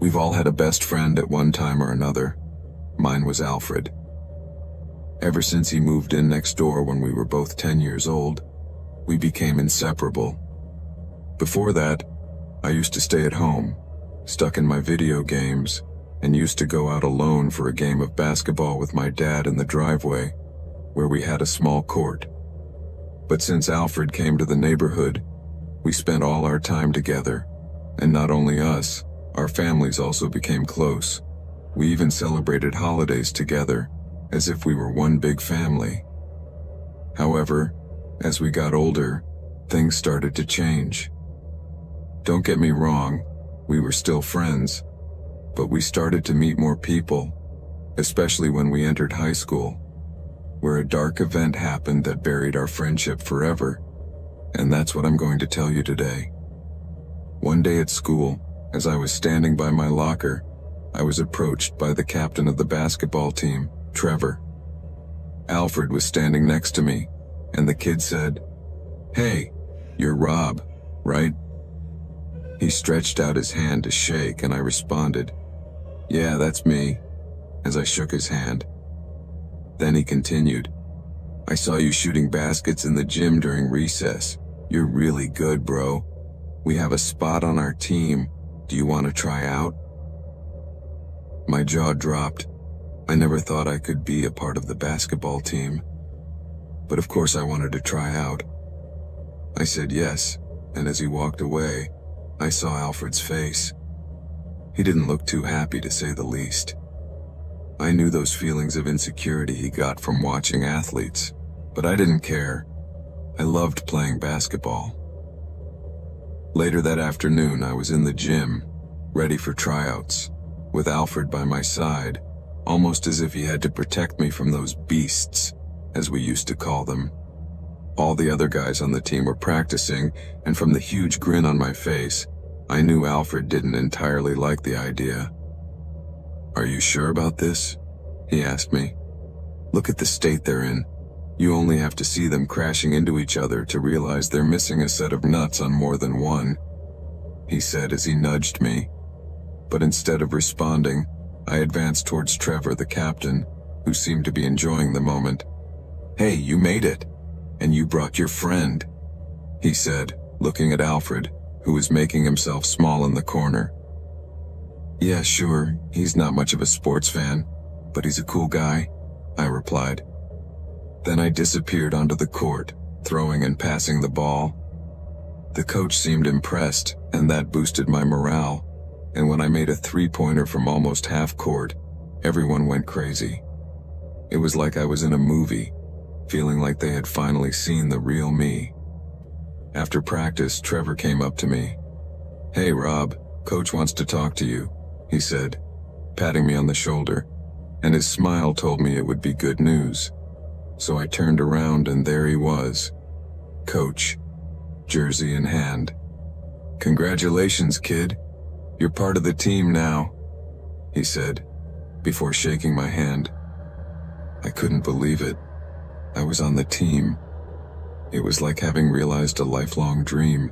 We've all had a best friend at one time or another. Mine was Alfred. Ever since he moved in next door when we were both 10 years old, we became inseparable. Before that, I used to stay at home, stuck in my video games, and used to go out alone for a game of basketball with my dad in the driveway, where we had a small court. But since Alfred came to the neighborhood, we spent all our time together, and not only us, our families also became close. We even celebrated holidays together, as if we were one big family. However, as we got older, things started to change. Don't get me wrong, we were still friends, but we started to meet more people, especially when we entered high school, where a dark event happened that buried our friendship forever, and that's what I'm going to tell you today. One day at school, as I was standing by my locker, I was approached by the captain of the basketball team, Trevor. Alfred was standing next to me, and the kid said, "Hey, you're Rob, right?" He stretched out his hand to shake, and I responded, "Yeah, that's me," as I shook his hand. Then he continued, "I saw you shooting baskets in the gym during recess. You're really good, bro. We have a spot on our team. Do you want to try out?" My jaw dropped. I never thought I could be a part of the basketball team. But of course I wanted to try out. I said yes, and as he walked away, I saw Alfred's face. He didn't look too happy, to say the least. I knew those feelings of insecurity he got from watching athletes, but I didn't care. I loved playing basketball. Later that afternoon, I was in the gym, ready for tryouts, with Alfred by my side, almost as if he had to protect me from those beasts, as we used to call them. All the other guys on the team were practicing, and from the huge grin on my face, I knew Alfred didn't entirely like the idea. "Are you sure about this?" he asked me. "Look at the state they're in. You only have to see them crashing into each other to realize they're missing a set of nuts on more than one," he said as he nudged me. But instead of responding, I advanced towards Trevor, the captain, who seemed to be enjoying the moment. "Hey, you made it. And you brought your friend," he said, looking at Alfred, who was making himself small in the corner. "Yeah, sure, he's not much of a sports fan, but he's a cool guy," I replied. Then I disappeared onto the court, throwing and passing the ball. The coach seemed impressed, and that boosted my morale, and when I made a three-pointer from almost half court, everyone went crazy. It was like I was in a movie, feeling like they had finally seen the real me. After practice, Trevor came up to me. "Hey Rob, coach wants to talk to you," he said, patting me on the shoulder, and his smile told me it would be good news. So I turned around and there he was, Coach, jersey in hand. "Congratulations, kid. You're part of the team now," he said, before shaking my hand. I couldn't believe it. I was on the team. It was like having realized a lifelong dream.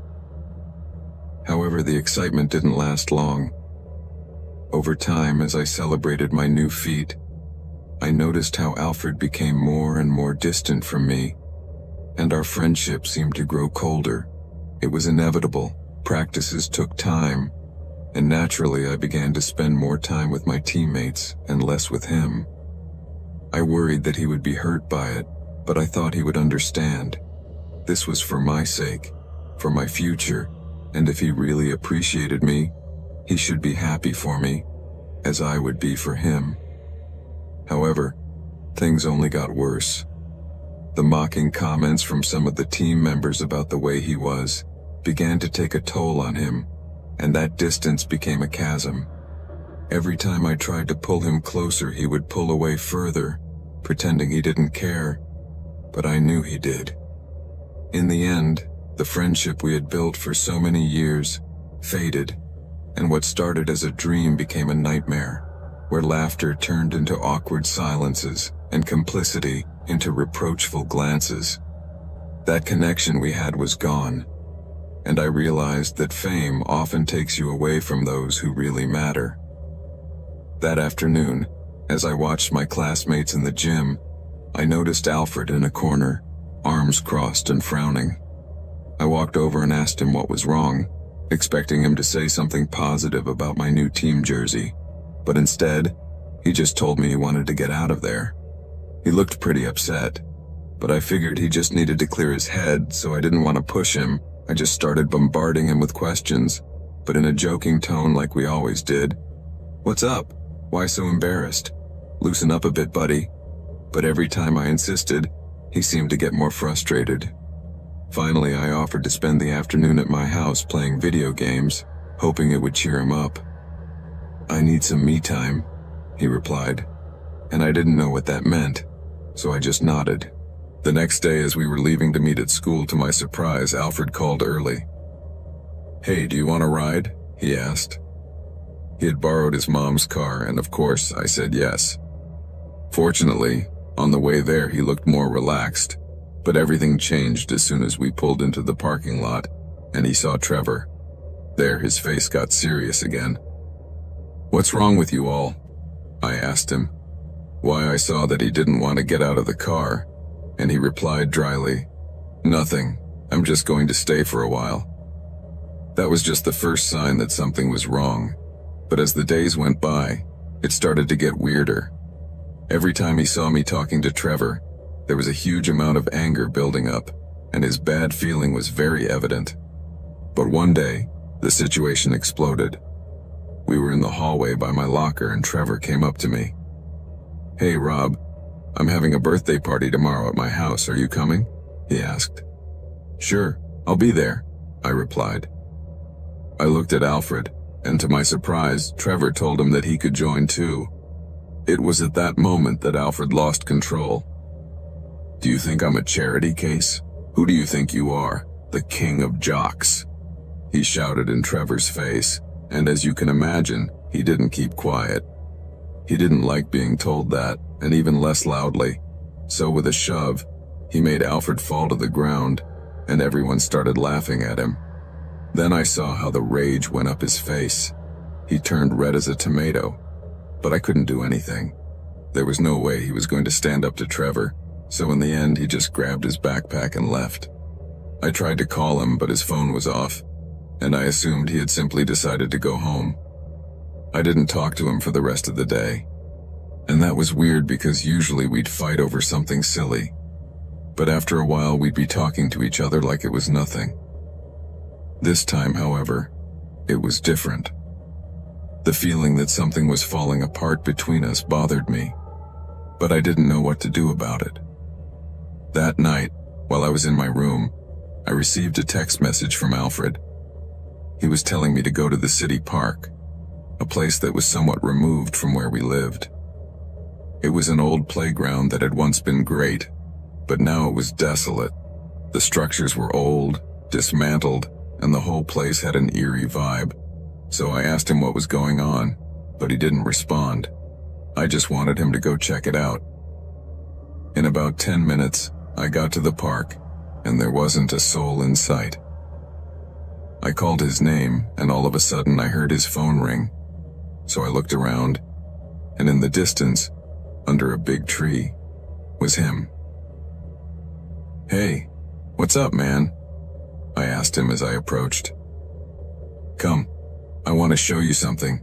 However, the excitement didn't last long. Over time, as I celebrated my new feat, I noticed how Alfred became more and more distant from me, and our friendship seemed to grow colder. It was inevitable. Practices took time, and naturally I began to spend more time with my teammates and less with him. I worried that he would be hurt by it, but I thought he would understand. This was for my sake, for my future, and if he really appreciated me, he should be happy for me, as I would be for him. However, things only got worse. The mocking comments from some of the team members about the way he was began to take a toll on him, and that distance became a chasm. Every time I tried to pull him closer, he would pull away further, pretending he didn't care, but I knew he did. In the end, the friendship we had built for so many years faded, and what started as a dream became a nightmare, where laughter turned into awkward silences and complicity into reproachful glances. That connection we had was gone, and I realized that fame often takes you away from those who really matter. That afternoon, as I watched my classmates in the gym, I noticed Alfred in a corner, arms crossed and frowning. I walked over and asked him what was wrong, expecting him to say something positive about my new team jersey, but instead, he just told me he wanted to get out of there. He looked pretty upset, but I figured he just needed to clear his head, so I didn't want to push him. I just started bombarding him with questions, but in a joking tone like we always did. "What's up? Why so embarrassed? Loosen up a bit, buddy." But every time I insisted, he seemed to get more frustrated. Finally, I offered to spend the afternoon at my house playing video games, hoping it would cheer him up. "I need some me time," he replied, and I didn't know what that meant, so I just nodded. The next day, as we were leaving to meet at school, to my surprise, Alfred called early. "Hey, do you want a ride?" he asked. He had borrowed his mom's car, and of course, I said yes. Fortunately, on the way there he looked more relaxed, but everything changed as soon as we pulled into the parking lot, and he saw Trevor. There, his face got serious again. "What's wrong with you all?" I asked him. Why, I saw that he didn't want to get out of the car, and he replied dryly, "Nothing, I'm just going to stay for a while." That was just the first sign that something was wrong, but as the days went by, it started to get weirder. Every time he saw me talking to Trevor, there was a huge amount of anger building up, and his bad feeling was very evident. But one day, the situation exploded. We were in the hallway by my locker and Trevor came up to me. "Hey, Rob, I'm having a birthday party tomorrow at my house. Are you coming?" he asked. "Sure, I'll be there," I replied. I looked at Alfred, and to my surprise, Trevor told him that he could join too. It was at that moment that Alfred lost control. "Do you think I'm a charity case? Who do you think you are? The king of jocks?" he shouted in Trevor's face, and as you can imagine, he didn't keep quiet. He didn't like being told that, and even less loudly, so with a shove, he made Alfred fall to the ground, and everyone started laughing at him. Then I saw how the rage went up his face. He turned red as a tomato, but I couldn't do anything. There was no way he was going to stand up to Trevor, so in the end he just grabbed his backpack and left. I tried to call him, but his phone was off, and I assumed he had simply decided to go home. I didn't talk to him for the rest of the day, and that was weird because usually we'd fight over something silly, but after a while we'd be talking to each other like it was nothing. This time, however, it was different. The feeling that something was falling apart between us bothered me, but I didn't know what to do about it. That night, while I was in my room, I received a text message from Alfred. He was telling me to go to the city park, a place that was somewhat removed from where we lived. It was an old playground that had once been great, but now it was desolate. The structures were old, dismantled, and the whole place had an eerie vibe. So I asked him what was going on, but he didn't respond. I just wanted him to go check it out. In about 10 minutes, I got to the park, and there wasn't a soul in sight. I called his name, and all of a sudden I heard his phone ring. So I looked around, and in the distance, under a big tree, was him. "Hey, what's up, man?" I asked him as I approached. "Come, I want to show you something,"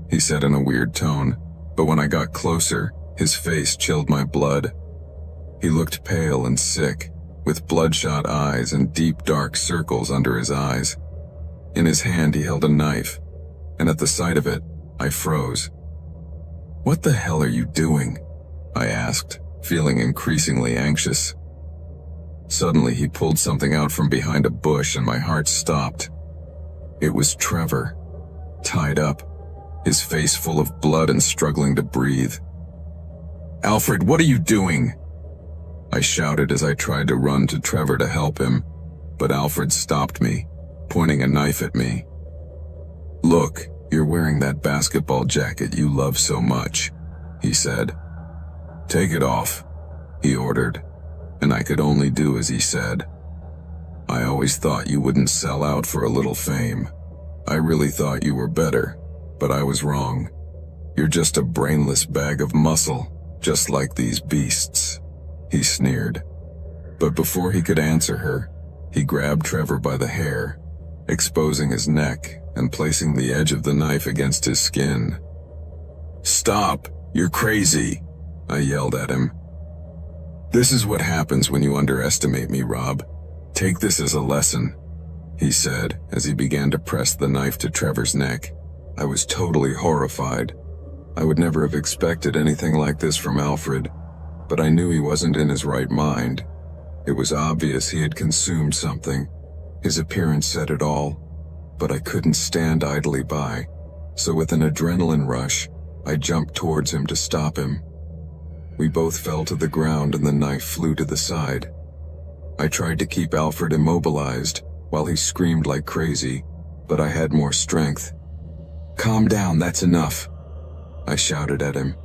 he said in a weird tone, but when I got closer, his face chilled my blood. He looked pale and sick, with bloodshot eyes and deep dark circles under his eyes. In his hand he held a knife, and at the sight of it, I froze. "What the hell are you doing?" I asked, feeling increasingly anxious. Suddenly he pulled something out from behind a bush and my heart stopped. It was Trevor, tied up, his face full of blood and struggling to breathe. "Alfred, what are you doing?" I shouted as I tried to run to Trevor to help him, but Alfred stopped me, pointing a knife at me. "Look, you're wearing that basketball jacket you love so much," he said. "Take it off," he ordered, and I could only do as he said. I always always thought you wouldn't sell out for a little fame. I really thought you were better, but I was wrong. You're just a brainless bag of muscle, just like these beasts," he sneered. But before he could answer her, he grabbed Trevor by the hair, exposing his neck and placing the edge of the knife against his skin. "Stop! You're crazy!" I yelled at him. "This is what happens when you underestimate me, Rob. Take this as a lesson," he said as he began to press the knife to Trevor's neck. I was totally horrified. I would never have expected anything like this from Alfred, but I knew he wasn't in his right mind. It was obvious he had consumed something. His appearance said it all, but I couldn't stand idly by, so with an adrenaline rush, I jumped towards him to stop him. We both fell to the ground and the knife flew to the side. I tried to keep Alfred immobilized while he screamed like crazy, but I had more strength. "Calm down, that's enough," I shouted at him.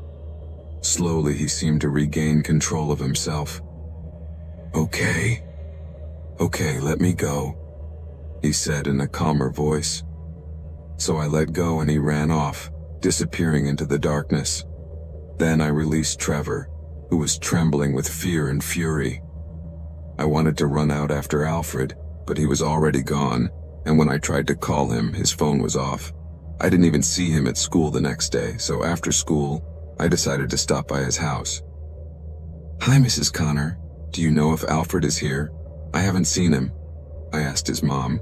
Slowly, he seemed to regain control of himself. Okay, let me go," he said in a calmer voice. So I let go and he ran off, disappearing into the darkness. Then I released Trevor, who was trembling with fear and fury. I wanted to run out after Alfred, but he was already gone, and when I tried to call him, his phone was off. I didn't even see him at school the next day, so after school, I decided to stop by his house. "Hi, Mrs. Connor. Do you know if Alfred is here? I haven't seen him," I asked his mom.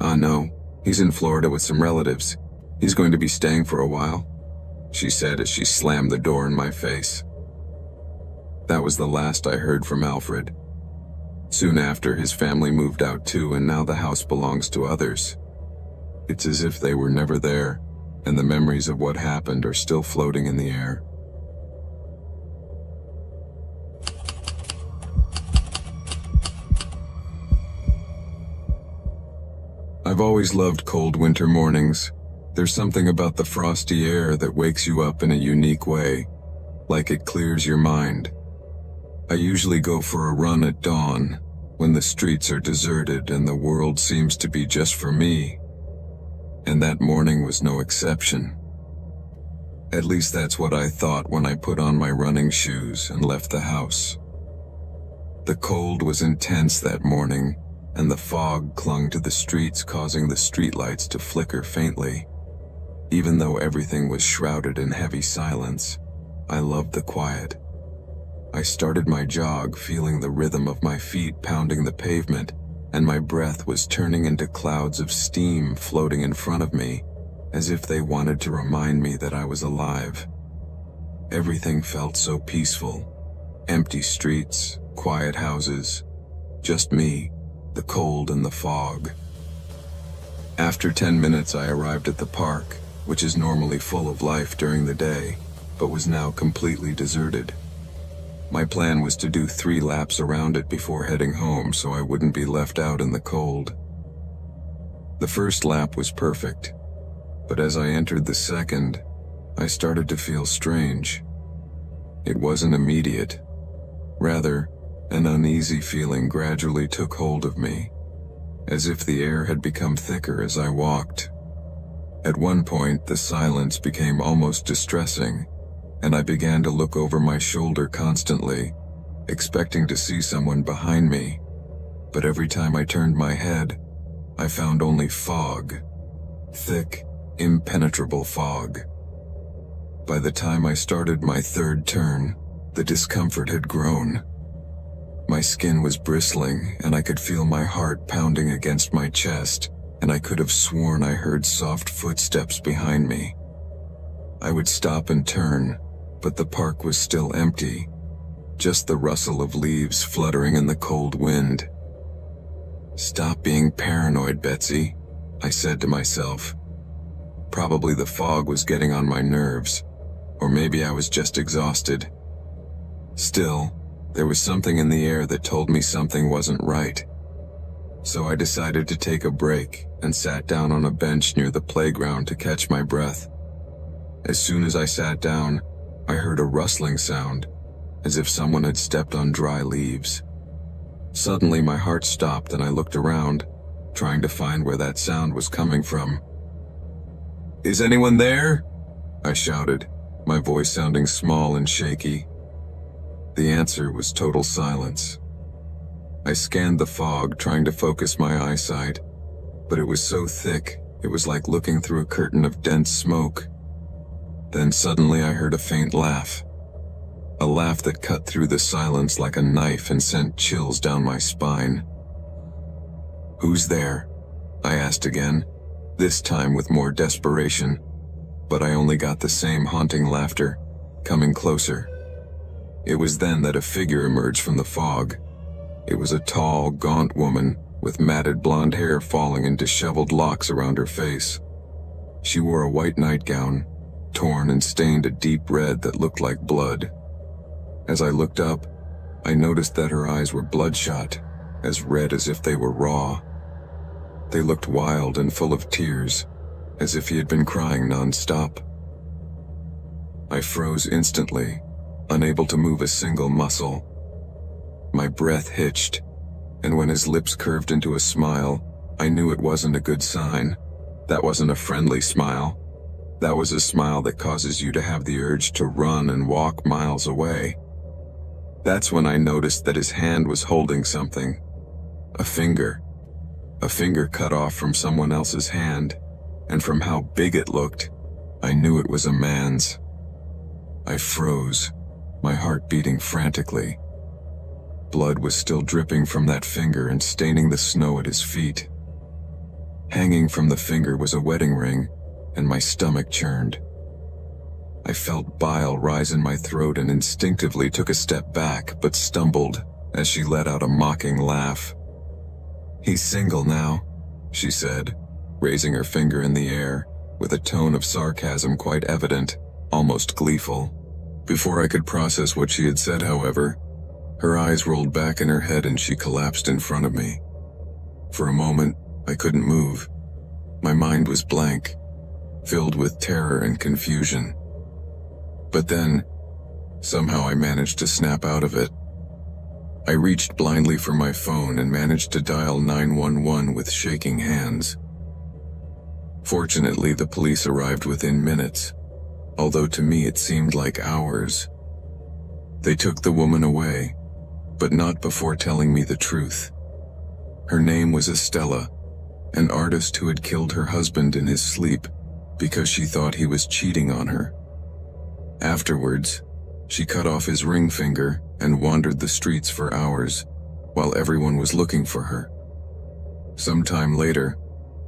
No, he's in Florida with some relatives. He's going to be staying for a while," she said as she slammed the door in my face. That was the last I heard from Alfred. Soon after, his family moved out too, and now the house belongs to others. It's as if they were never there, and the memories of what happened are still floating in the air. I've always loved cold winter mornings. There's something about the frosty air that wakes you up in a unique way, like it clears your mind. I usually go for a run at dawn, when the streets are deserted and the world seems to be just for me. And that morning was no exception. At least that's what I thought when I put on my running shoes and left the house. The cold was intense that morning, and the fog clung to the streets, causing the streetlights to flicker faintly. Even though everything was shrouded in heavy silence, I loved the quiet. I started my jog, feeling the rhythm of my feet pounding the pavement, and my breath was turning into clouds of steam floating in front of me, as if they wanted to remind me that I was alive. Everything felt so peaceful. Empty streets, quiet houses, just me, the cold and the fog. After 10 minutes, I arrived at the park, which is normally full of life during the day, but was now completely deserted. My plan was to do 3 laps around it before heading home so I wouldn't be left out in the cold. The first lap was perfect, but as I entered the second, I started to feel strange. It wasn't immediate. Rather, an uneasy feeling gradually took hold of me, as if the air had become thicker as I walked. At one point, the silence became almost distressing, and I began to look over my shoulder constantly, expecting to see someone behind me. But every time I turned my head, I found only fog. Thick, impenetrable fog. By the time I started my third turn, the discomfort had grown. My skin was bristling, and I could feel my heart pounding against my chest, and I could have sworn I heard soft footsteps behind me. I would stop and turn, but the park was still empty, just the rustle of leaves fluttering in the cold wind. "Stop being paranoid, Betsy," I said to myself. Probably the fog was getting on my nerves, or maybe I was just exhausted. Still, there was something in the air that told me something wasn't right. So I decided to take a break and sat down on a bench near the playground to catch my breath. As soon as I sat down, I heard a rustling sound, as if someone had stepped on dry leaves. Suddenly my heart stopped and I looked around, trying to find where that sound was coming from. "Is anyone there?" I shouted, my voice sounding small and shaky. The answer was total silence. I scanned the fog, trying to focus my eyesight, but it was so thick, it was like looking through a curtain of dense smoke. Then suddenly I heard a faint laugh. A laugh that cut through the silence like a knife and sent chills down my spine. "Who's there?" I asked again, this time with more desperation, but I only got the same haunting laughter, coming closer. It was then that a figure emerged from the fog. It was a tall, gaunt woman with matted blonde hair falling in disheveled locks around her face. She wore a white nightgown, torn and stained a deep red that looked like blood. As I looked up, I noticed that her eyes were bloodshot, as red as if they were raw. They looked wild and full of tears, as if he had been crying non-stop. I froze instantly, unable to move a single muscle. My breath hitched, and when his lips curved into a smile, I knew it wasn't a good sign. That wasn't a friendly smile. That was a smile that causes you to have the urge to run and walk miles away. That's when I noticed that his hand was holding something. A finger. A finger cut off from someone else's hand, and from how big it looked, I knew it was a man's. I froze, my heart beating frantically. Blood was still dripping from that finger and staining the snow at his feet. Hanging from the finger was a wedding ring, and my stomach churned. I felt bile rise in my throat and instinctively took a step back, but stumbled as she let out a mocking laugh. "He's single now," she said, raising her finger in the air, with a tone of sarcasm quite evident, almost gleeful. Before I could process what she had said, however, her eyes rolled back in her head and she collapsed in front of me. For a moment, I couldn't move. My mind was blank, filled with terror and confusion. But then, somehow I managed to snap out of it. I reached blindly for my phone and managed to dial 911 with shaking hands. Fortunately, the police arrived within minutes, although to me it seemed like hours. They took the woman away, but not before telling me the truth. Her name was Estella, an artist who had killed her husband in his sleep because she thought he was cheating on her. Afterwards, she cut off his ring finger and wandered the streets for hours, while everyone was looking for her. Sometime later,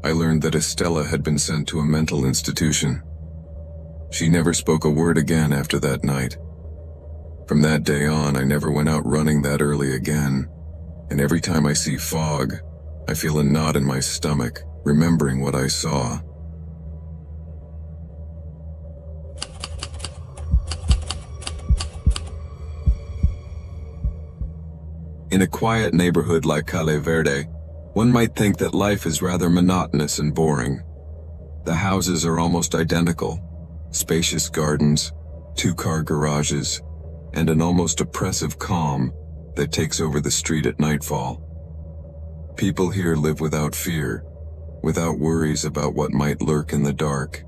I learned that Estella had been sent to a mental institution. She never spoke a word again after that night. From that day on, I never went out running that early again, and every time I see fog, I feel a knot in my stomach, remembering what I saw. In a quiet neighborhood like Calle Verde, one might think that life is rather monotonous and boring. The houses are almost identical, spacious gardens, two-car garages, and an almost oppressive calm that takes over the street at nightfall. People here live without fear, without worries about what might lurk in the dark,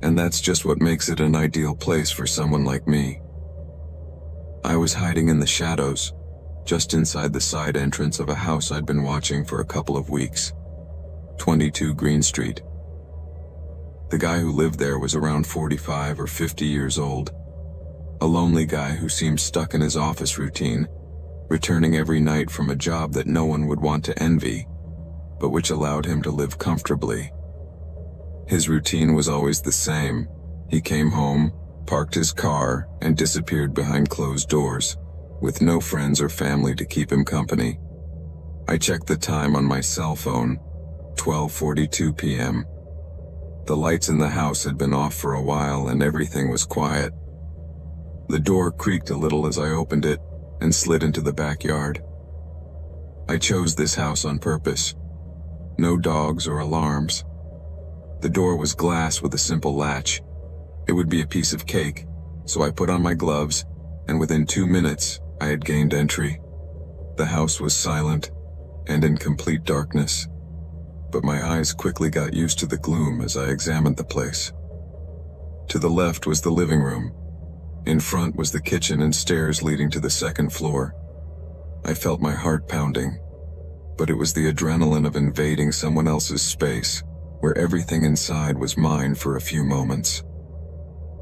and that's just what makes it an ideal place for someone like me. I was hiding in the shadows, just inside the side entrance of a house I'd been watching for a couple of weeks. 22 Green Street. The guy who lived there was around 45 or 50 years old. A lonely guy who seemed stuck in his office routine, returning every night from a job that no one would want to envy, but which allowed him to live comfortably. His routine was always the same. He came home, parked his car, and disappeared behind closed doors, with no friends or family to keep him company. I checked the time on my cell phone, 12:42 p.m. The lights in the house had been off for a while and everything was quiet. The door creaked a little as I opened it and slid into the backyard. I chose this house on purpose. No dogs or alarms. The door was glass with a simple latch. It would be a piece of cake, so I put on my gloves, and within 2 minutes, I had gained entry. The house was silent and in complete darkness, but my eyes quickly got used to the gloom as I examined the place. To the left was the living room. In front was the kitchen and stairs leading to the second floor. I felt my heart pounding, but it was the adrenaline of invading someone else's space, where everything inside was mine for a few moments.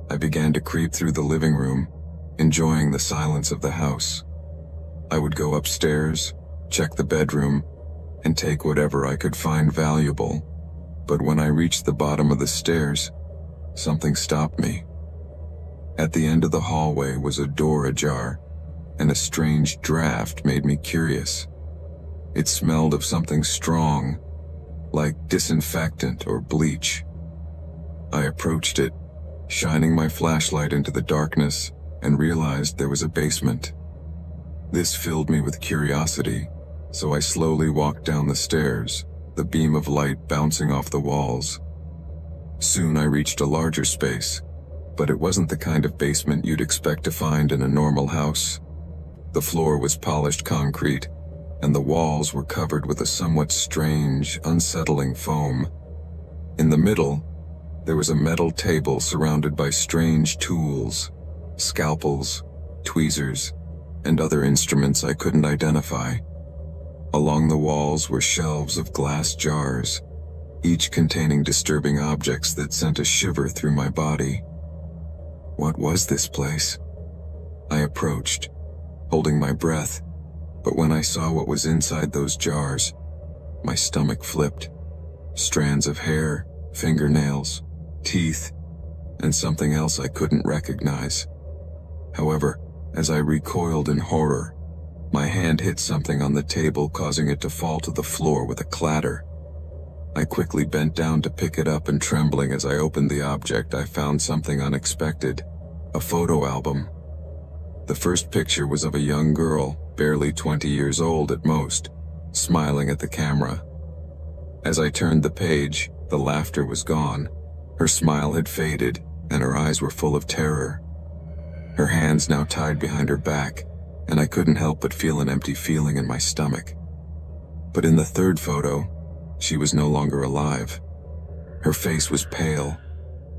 I began to creep through the living room, enjoying the silence of the house. I would go upstairs, check the bedroom, and take whatever I could find valuable. But when I reached the bottom of the stairs, something stopped me. At the end of the hallway was a door ajar, and a strange draft made me curious. It smelled of something strong, like disinfectant or bleach. I approached it, shining my flashlight into the darkness, and realized there was a basement. This filled me with curiosity, so I slowly walked down the stairs, the beam of light bouncing off the walls. Soon I reached a larger space, but it wasn't the kind of basement you'd expect to find in a normal house. The floor was polished concrete, and the walls were covered with a somewhat strange, unsettling foam. In the middle, there was a metal table surrounded by strange tools, scalpels, tweezers, and other instruments I couldn't identify. Along the walls were shelves of glass jars, each containing disturbing objects that sent a shiver through my body. What was this place? I approached, holding my breath, but when I saw what was inside those jars, my stomach flipped. Strands of hair, fingernails, teeth, and something else I couldn't recognize. However, as I recoiled in horror, my hand hit something on the table, causing it to fall to the floor with a clatter. I quickly bent down to pick it up, and trembling as I opened the object, I found something unexpected: a photo album. The first picture was of a young girl, barely 20 years old at most, smiling at the camera. As I turned the page, the laughter was gone. Her smile had faded, and her eyes were full of terror. Her hands now tied behind her back, and I couldn't help but feel an empty feeling in my stomach. But in the third photo, she was no longer alive. Her face was pale,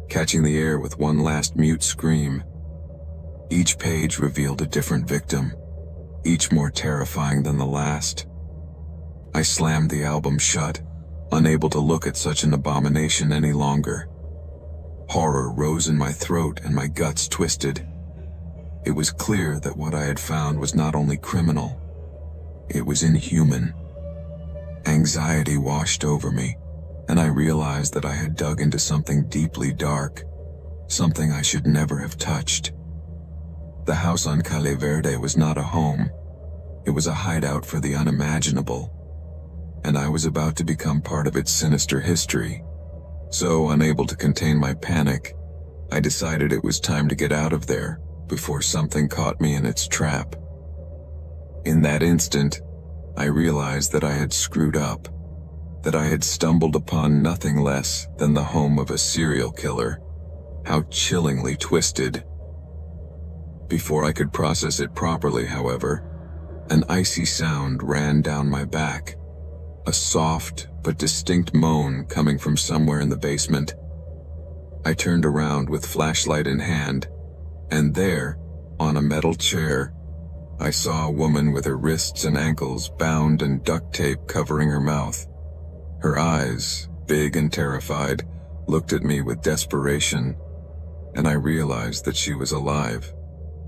catching the air with one last mute scream. Each page revealed a different victim, each more terrifying than the last. I slammed the album shut, unable to look at such an abomination any longer. Horror rose in my throat and my guts twisted. It was clear that what I had found was not only criminal, it was inhuman. Anxiety washed over me, and I realized that I had dug into something deeply dark, something I should never have touched. The house on Calle Verde was not a home. It was a hideout for the unimaginable, and I was about to become part of its sinister history. So, unable to contain my panic, I decided it was time to get out of there before something caught me in its trap. In that instant, I realized that I had screwed up, that I had stumbled upon nothing less than the home of a serial killer. How chillingly twisted. Before I could process it properly, however, an icy sound ran down my back, a soft but distinct moan coming from somewhere in the basement. I turned around with flashlight in hand, and there, on a metal chair, I saw a woman with her wrists and ankles bound and duct tape covering her mouth. Her eyes, big and terrified, looked at me with desperation, and I realized that she was alive.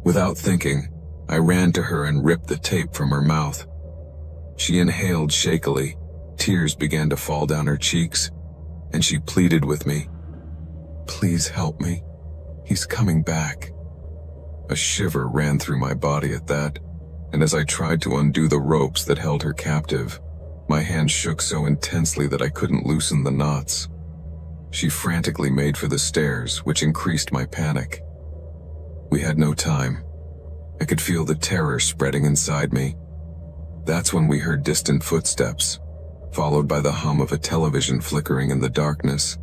Without thinking, I ran to her and ripped the tape from her mouth. She inhaled shakily, tears began to fall down her cheeks, and she pleaded with me, "Please help me. He's coming back." A shiver ran through my body at that, and as I tried to undo the ropes that held her captive, my hand shook so intensely that I couldn't loosen the knots. She frantically made for the stairs, which increased my panic. We had no time. I could feel the terror spreading inside me. That's when we heard distant footsteps, followed by the hum of a television flickering in the darkness.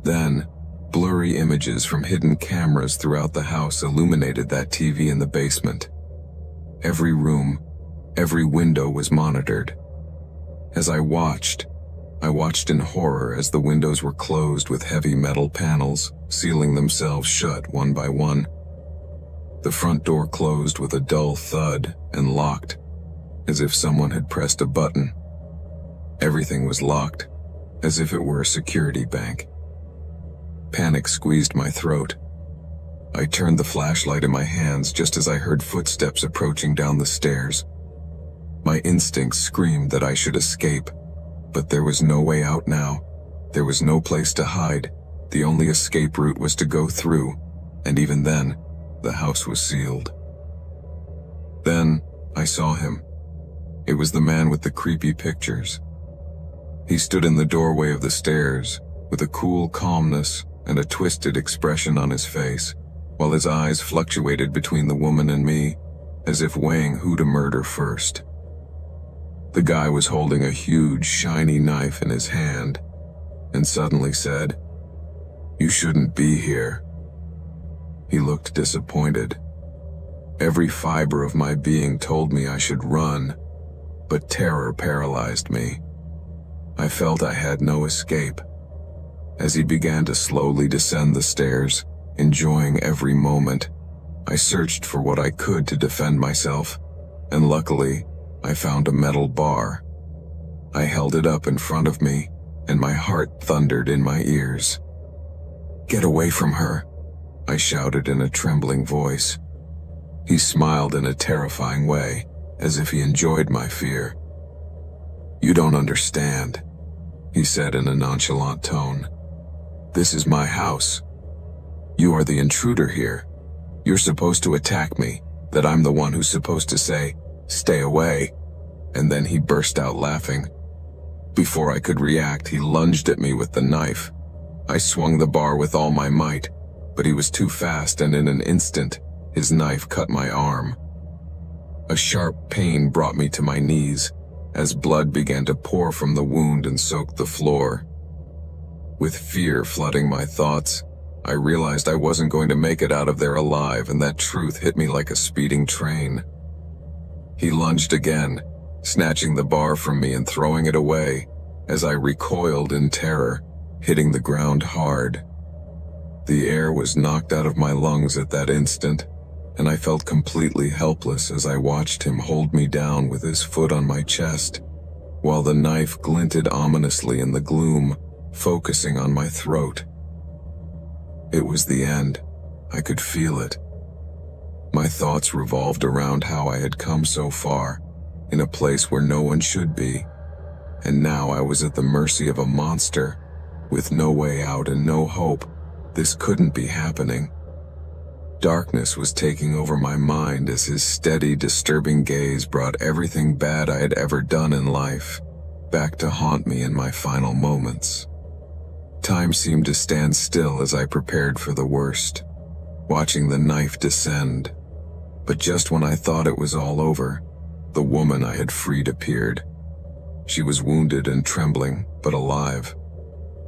Then, blurry images from hidden cameras throughout the house illuminated that TV in the basement. Every room, Every window was monitored. As I watched in horror as the windows were closed with heavy metal panels, sealing themselves shut one by one. The front door closed with a dull thud and locked, as if someone had pressed a button. Everything was locked, as if it were a security bank. Panic squeezed my throat. I turned the flashlight in my hands just as I heard footsteps approaching down the stairs. My instincts screamed that I should escape, but there was no way out now. There was no place to hide. The only escape route was to go through, and even then, the house was sealed. Then, I saw him. It was the man with the creepy pictures. He stood in the doorway of the stairs, with a cool calmness and a twisted expression on his face, while his eyes fluctuated between the woman and me, as if weighing who to murder first. The guy was holding a huge, shiny knife in his hand, and suddenly said, "You shouldn't be here." He looked disappointed. Every fiber of my being told me I should run, but terror paralyzed me. I felt I had no escape. As he began to slowly descend the stairs, enjoying every moment, I searched for what I could to defend myself, and luckily, I found a metal bar. I held it up in front of me, and my heart thundered in my ears. "Get away from her," I shouted in a trembling voice. He smiled in a terrifying way, as if he enjoyed my fear. "You don't understand," he said in a nonchalant tone. "This is my house. You are the intruder here. You're supposed to attack me, that I'm the one who's supposed to say, 'Stay away.'" And then he burst out laughing. Before I could react, he lunged at me with the knife. I swung the bar with all my might, but he was too fast, and in an instant, his knife cut my arm. A sharp pain brought me to my knees, as blood began to pour from the wound and soak the floor. With fear flooding my thoughts, I realized I wasn't going to make it out of there alive, and that truth hit me like a speeding train. He lunged again, snatching the bar from me and throwing it away, as I recoiled in terror, hitting the ground hard. The air was knocked out of my lungs at that instant, and I felt completely helpless as I watched him hold me down with his foot on my chest, while the knife glinted ominously in the gloom, focusing on my throat. It was the end. I could feel it. My thoughts revolved around how I had come so far, in a place where no one should be, and now I was at the mercy of a monster, with no way out and no hope. This couldn't be happening. Darkness was taking over my mind as his steady, disturbing gaze brought everything bad I had ever done in life back to haunt me in my final moments. Time seemed to stand still as I prepared for the worst, watching the knife descend. But just when I thought it was all over, the woman I had freed appeared. She was wounded and trembling, but alive.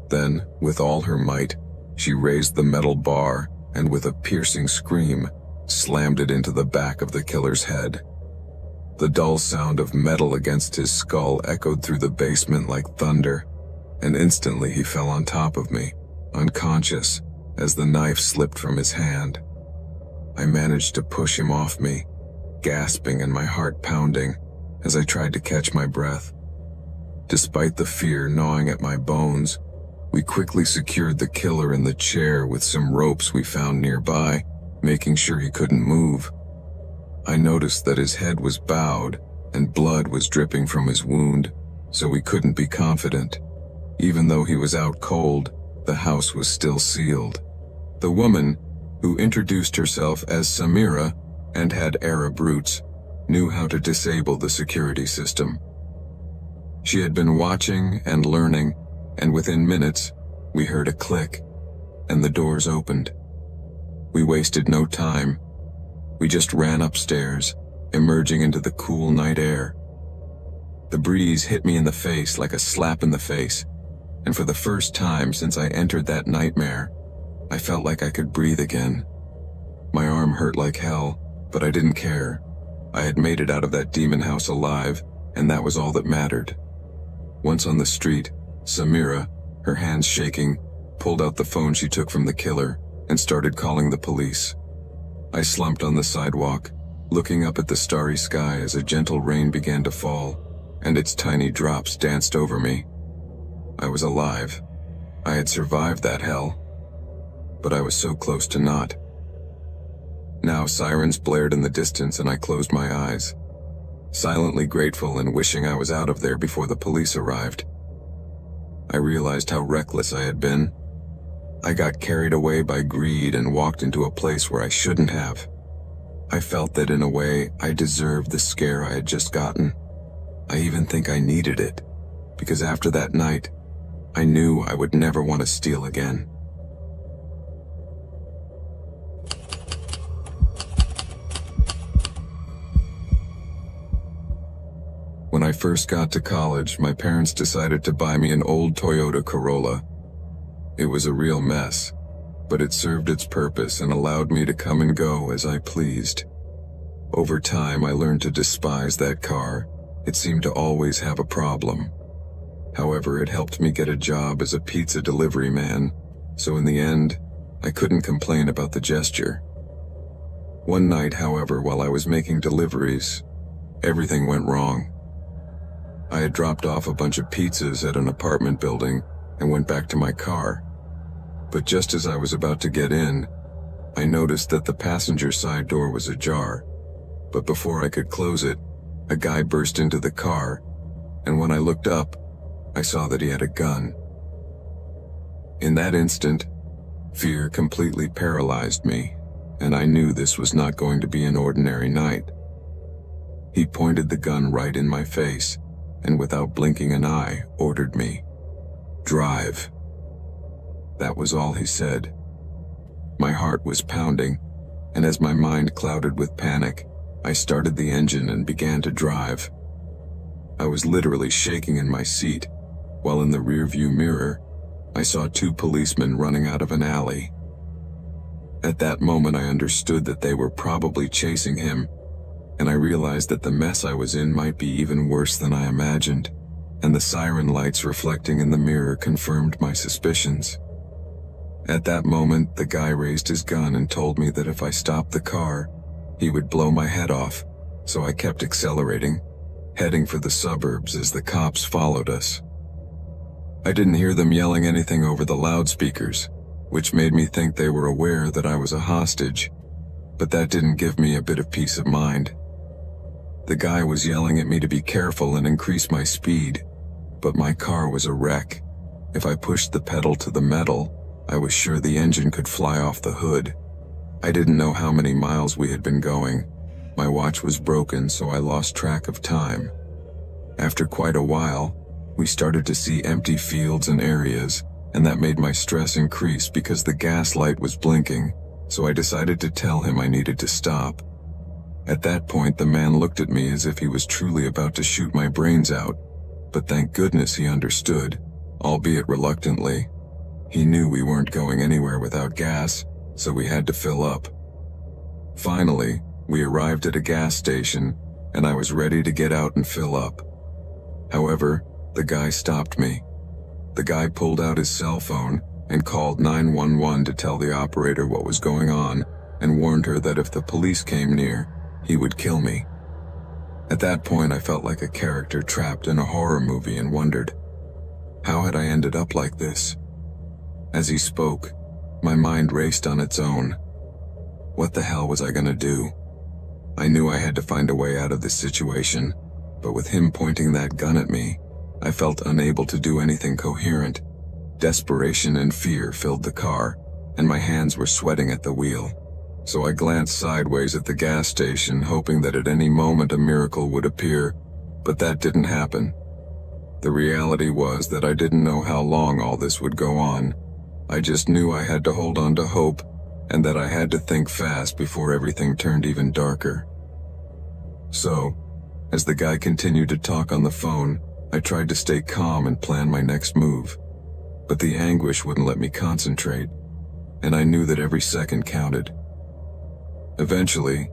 Then, with all her might, she raised the metal bar and with a piercing scream, slammed it into the back of the killer's head. The dull sound of metal against his skull echoed through the basement like thunder, and instantly he fell on top of me, unconscious, as the knife slipped from his hand. I managed to push him off me, gasping and my heart pounding as I tried to catch my breath. Despite the fear gnawing at my bones, we quickly secured the killer in the chair with some ropes we found nearby, making sure he couldn't move. I noticed that his head was bowed and blood was dripping from his wound, so we couldn't be confident. Even though he was out cold, the house was still sealed. The woman, who introduced herself as Samira and had Arab roots, knew how to disable the security system. She had been watching and learning, and within minutes, we heard a click, and the doors opened. We wasted no time. We just ran upstairs, emerging into the cool night air. The breeze hit me in the face like a slap in the face, and for the first time since I entered that nightmare, I felt like I could breathe again. My arm hurt like hell, but I didn't care. I had made it out of that demon house alive, and that was all that mattered. Once on the street, Samira, her hands shaking, pulled out the phone she took from the killer and started calling the police. I slumped on the sidewalk, looking up at the starry sky as a gentle rain began to fall, and its tiny drops danced over me. I was alive. I had survived that hell. But I was so close to not. Now sirens blared in the distance and I closed my eyes, silently grateful and wishing I was out of there before the police arrived. I realized how reckless I had been. I got carried away by greed and walked into a place where I shouldn't have. I felt that in a way I deserved the scare I had just gotten. I even think I needed it, because after that night, I knew I would never want to steal again. When I first got to college, my parents decided to buy me an old Toyota Corolla. It was a real mess, but it served its purpose and allowed me to come and go as I pleased. Over time, I learned to despise that car. It seemed to always have a problem. However, it helped me get a job as a pizza delivery man, so in the end, I couldn't complain about the gesture. One night, however, while I was making deliveries, everything went wrong. I had dropped off a bunch of pizzas at an apartment building and went back to my car. But just as I was about to get in, I noticed that the passenger side door was ajar. But before I could close it, a guy burst into the car, and when I looked up, I saw that he had a gun. In that instant, fear completely paralyzed me, and I knew this was not going to be an ordinary night. He pointed the gun right in my face, and without blinking an eye, ordered me, "Drive." That was all he said. My heart was pounding, and as my mind clouded with panic, I started the engine and began to drive. I was literally shaking in my seat, while in the rearview mirror, I saw two policemen running out of an alley. At that moment, I understood that they were probably chasing him, and I realized that the mess I was in might be even worse than I imagined, and the siren lights reflecting in the mirror confirmed my suspicions. At that moment, the guy raised his gun and told me that if I stopped the car, he would blow my head off, so I kept accelerating, heading for the suburbs as the cops followed us. I didn't hear them yelling anything over the loudspeakers, which made me think they were aware that I was a hostage, but that didn't give me a bit of peace of mind. The guy was yelling at me to be careful and increase my speed, but my car was a wreck. If I pushed the pedal to the metal, I was sure the engine could fly off the hood. I didn't know how many miles we had been going. My watch was broken, so I lost track of time. After quite a while, we started to see empty fields and areas, and that made my stress increase because the gas light was blinking, so I decided to tell him I needed to stop. At that point, the man looked at me as if he was truly about to shoot my brains out, but thank goodness he understood, albeit reluctantly. He knew we weren't going anywhere without gas, so we had to fill up. Finally, we arrived at a gas station, and I was ready to get out and fill up. However, the guy stopped me. The guy pulled out his cell phone and called 911 to tell the operator what was going on and warned her that if the police came near, he would kill me. At that point, I felt like a character trapped in a horror movie and wondered, how had I ended up like this? As he spoke, my mind raced on its own. What the hell was I gonna do? I knew I had to find a way out of this situation, but with him pointing that gun at me, I felt unable to do anything coherent. Desperation and fear filled the car, and my hands were sweating at the wheel. So I glanced sideways at the gas station, hoping that at any moment a miracle would appear, but that didn't happen. The reality was that I didn't know how long all this would go on. I just knew I had to hold on to hope, and that I had to think fast before everything turned even darker. So, as the guy continued to talk on the phone, I tried to stay calm and plan my next move. But the anguish wouldn't let me concentrate, and I knew that every second counted. Eventually,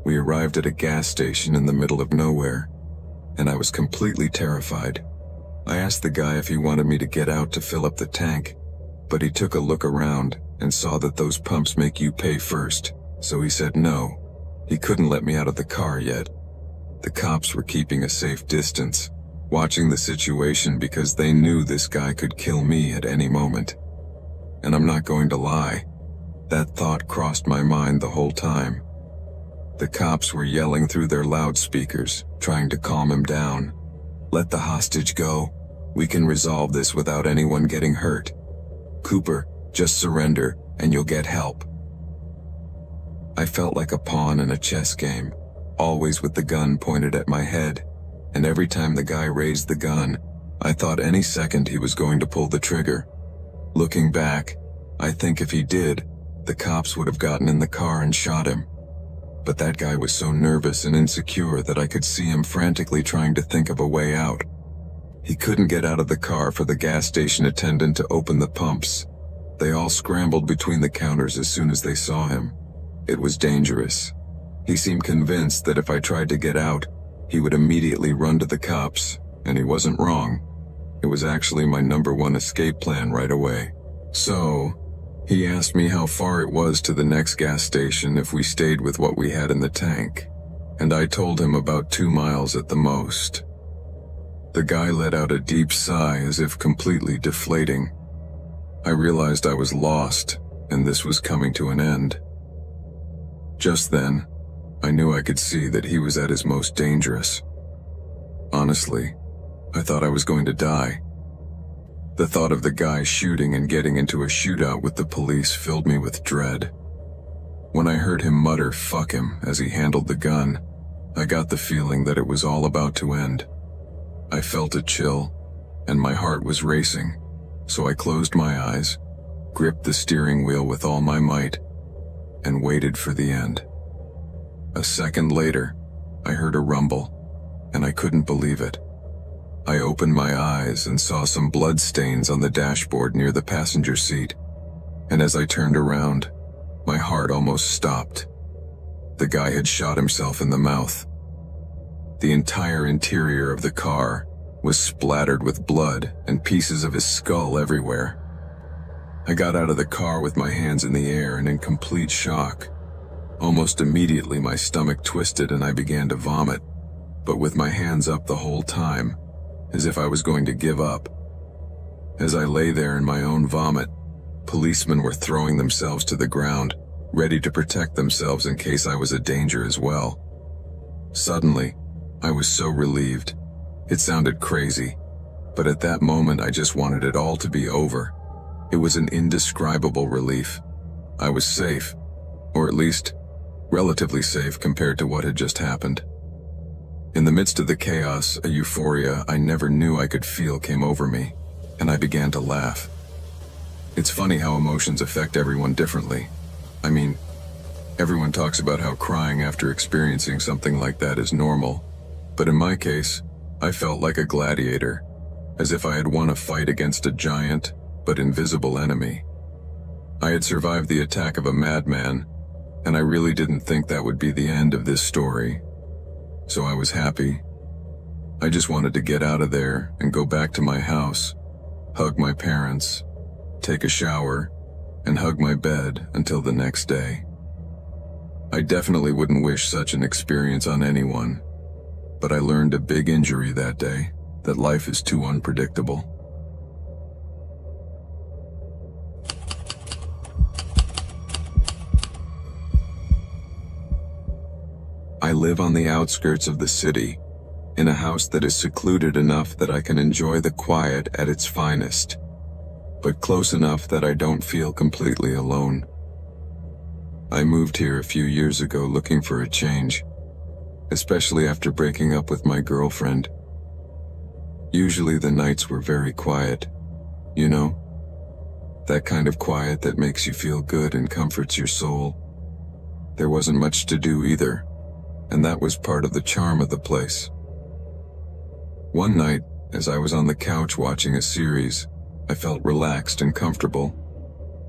We arrived at a gas station in the middle of nowhere, and I was completely terrified. I asked the guy if he wanted me to get out to fill up the tank, but he took a look around and saw that those pumps make you pay first, so he said no. He couldn't let me out of the car yet. The cops were keeping a safe distance, watching the situation because they knew this guy could kill me at any moment. And I'm not going to lie, that thought crossed my mind the whole time. The cops were yelling through their loudspeakers, trying to calm him down. "Let the hostage go. We can resolve this without anyone getting hurt. Cooper, just surrender and you'll get help." I felt like a pawn in a chess game, always with the gun pointed at my head, and every time the guy raised the gun, I thought any second he was going to pull the trigger. Looking back, I think if he did, the cops would have gotten in the car and shot him. But that guy was so nervous and insecure that I could see him frantically trying to think of a way out. He couldn't get out of the car for the gas station attendant to open the pumps. They all scrambled between the counters as soon as they saw him. It was dangerous. He seemed convinced that if I tried to get out, he would immediately run to the cops, and he wasn't wrong. It was actually my #1 escape plan right away. So, he asked me how far it was to the next gas station if we stayed with what we had in the tank, and I told him about 2 miles at the most. The guy let out a deep sigh as if completely deflating. I realized I was lost, and this was coming to an end. Just then, I knew I could see that he was at his most dangerous. Honestly, I thought I was going to die. The thought of the guy shooting and getting into a shootout with the police filled me with dread. When I heard him mutter "fuck him" as he handled the gun, I got the feeling that it was all about to end. I felt a chill, and my heart was racing, so I closed my eyes, gripped the steering wheel with all my might, and waited for the end. A second later, I heard a rumble, and I couldn't believe it. I opened my eyes and saw some blood stains on the dashboard near the passenger seat, and as I turned around, my heart almost stopped. The guy had shot himself in the mouth. The entire interior of the car was splattered with blood and pieces of his skull everywhere. I got out of the car with my hands in the air and in complete shock. Almost immediately my stomach twisted and I began to vomit, but with my hands up the whole time, as if I was going to give up. As I lay there in my own vomit, policemen were throwing themselves to the ground, ready to protect themselves in case I was a danger as well. Suddenly, I was so relieved. It sounded crazy, but at that moment I just wanted it all to be over. It was an indescribable relief. I was safe, or at least, relatively safe compared to what had just happened. In the midst of the chaos, a euphoria I never knew I could feel came over me, and I began to laugh. It's funny how emotions affect everyone differently. I mean, everyone talks about how crying after experiencing something like that is normal, but in my case, I felt like a gladiator, as if I had won a fight against a giant, but invisible enemy. I had survived the attack of a madman, and I really didn't think that would be the end of this story. So I was happy. I just wanted to get out of there and go back to my house, hug my parents, take a shower, and hug my bed until the next day. I definitely wouldn't wish such an experience on anyone, but I learned a big injury that day, that life is too unpredictable. I live on the outskirts of the city, in a house that is secluded enough that I can enjoy the quiet at its finest, but close enough that I don't feel completely alone. I moved here a few years ago looking for a change, especially after breaking up with my girlfriend. Usually the nights were very quiet, you know? That kind of quiet that makes you feel good and comforts your soul. There wasn't much to do either, and that was part of the charm of the place. One night, as I was on the couch watching a series, I felt relaxed and comfortable,